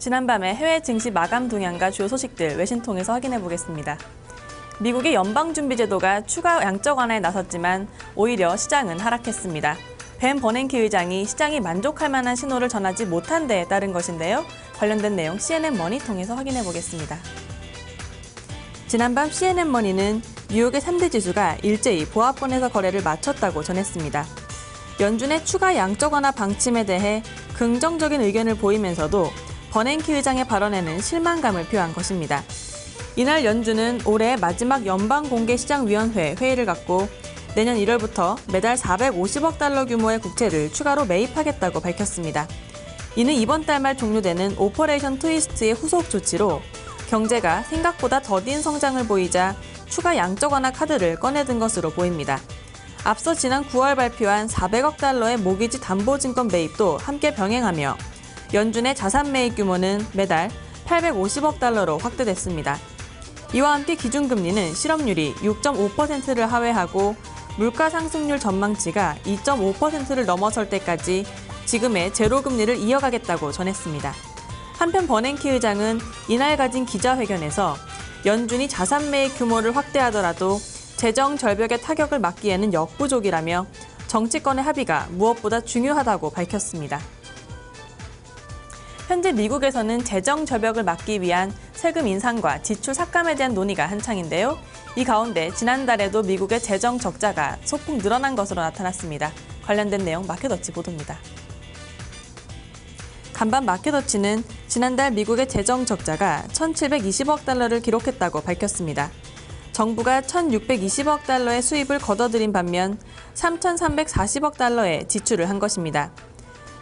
지난밤에 해외 증시 마감 동향과 주요 소식들 외신 통해서 확인해 보겠습니다. 미국의 연방준비제도가 추가 양적 완화에 나섰지만 오히려 시장은 하락했습니다. 벤 버냉키 의장이 시장이 만족할 만한 신호를 전하지 못한 데에 따른 것인데요. 관련된 내용 CNN 머니 통해서 확인해 보겠습니다. 지난밤 CNN 머니는 뉴욕의 3대 지수가 일제히 보합권에서 거래를 마쳤다고 전했습니다. 연준의 추가 양적 완화 방침에 대해 긍정적인 의견을 보이면서도 버냉키 의장의 발언에는 실망감을 표한 것입니다. 이날 연준은 올해 마지막 연방공개시장위원회 회의를 갖고 내년 1월부터 매달 450억 달러 규모의 국채를 추가로 매입하겠다고 밝혔습니다. 이는 이번 달 말 종료되는 오퍼레이션 트위스트의 후속 조치로 경제가 생각보다 더딘 성장을 보이자 추가 양적 완화 카드를 꺼내든 것으로 보입니다. 앞서 지난 9월 발표한 400억 달러의 모기지 담보증권 매입도 함께 병행하며 연준의 자산 매입 규모는 매달 850억 달러로 확대됐습니다. 이와 함께 기준금리는 실업률이 6.5%를 하회하고 물가 상승률 전망치가 2.5%를 넘어설 때까지 지금의 제로금리를 이어가겠다고 전했습니다. 한편 버냉키 의장은 이날 가진 기자회견에서 연준이 자산 매입 규모를 확대하더라도 재정 절벽의 타격을 막기에는 역부족이라며 정치권의 합의가 무엇보다 중요하다고 밝혔습니다. 현재 미국에서는 재정 절벽을 막기 위한 세금 인상과 지출 삭감에 대한 논의가 한창인데요. 이 가운데 지난달에도 미국의 재정 적자가 소폭 늘어난 것으로 나타났습니다. 관련된 내용 마켓워치 보도입니다. 간밤 마켓워치는 지난달 미국의 재정 적자가 1,720억 달러를 기록했다고 밝혔습니다. 정부가 1,620억 달러의 수입을 걷어들인 반면 3,340억 달러의 지출을 한 것입니다.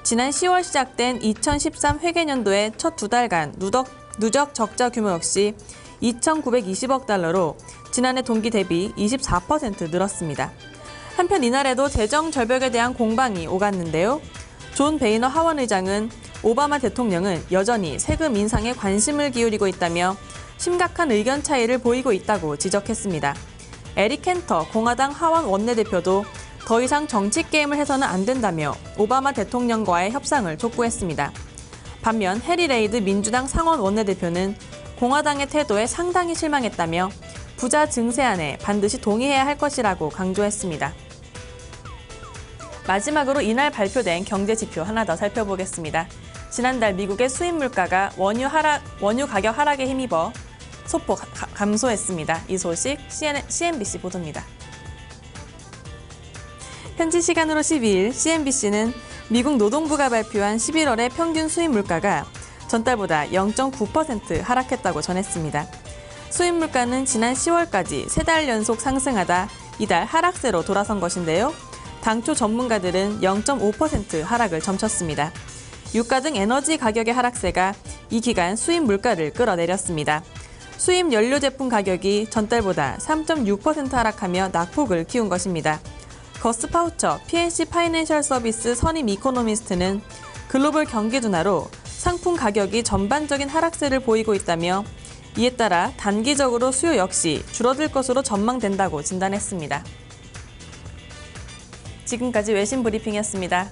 지난 10월 시작된 2013 회계년도의 첫 두 달간 누적 적자 규모 역시 2,920억 달러로 지난해 동기 대비 24% 늘었습니다. 한편 이날에도 재정 절벽에 대한 공방이 오갔는데요. 존 베이너 하원 의장은 오바마 대통령은 여전히 세금 인상에 관심을 기울이고 있다며 심각한 의견 차이를 보이고 있다고 지적했습니다. 에릭 켄터 공화당 하원 원내대표도 더 이상 정치 게임을 해서는 안 된다며 오바마 대통령과의 협상을 촉구했습니다. 반면 해리 레이드 민주당 상원 원내대표는 공화당의 태도에 상당히 실망했다며 부자 증세안에 반드시 동의해야 할 것이라고 강조했습니다. 마지막으로 이날 발표된 경제 지표 하나 더 살펴보겠습니다. 지난달 미국의 수입 물가가 원유 가격 하락에 힘입어 소폭 감소했습니다. 이 소식 CNBC 보도입니다. 현지 시간으로 12일 CNBC는 미국 노동부가 발표한 11월의 평균 수입 물가가 전달보다 0.9% 하락했다고 전했습니다. 수입 물가는 지난 10월까지 3달 연속 상승하다 이달 하락세로 돌아선 것인데요. 당초 전문가들은 0.5% 하락을 점쳤습니다. 유가 등 에너지 가격의 하락세가 이 기간 수입 물가를 끌어내렸습니다. 수입 연료 제품 가격이 전달보다 3.6% 하락하며 낙폭을 키운 것입니다. 거스 파우처 PNC 파이낸셜 서비스 선임 이코노미스트는 글로벌 경기 둔화로 상품 가격이 전반적인 하락세를 보이고 있다며 이에 따라 단기적으로 수요 역시 줄어들 것으로 전망된다고 진단했습니다. 지금까지 외신 브리핑이었습니다.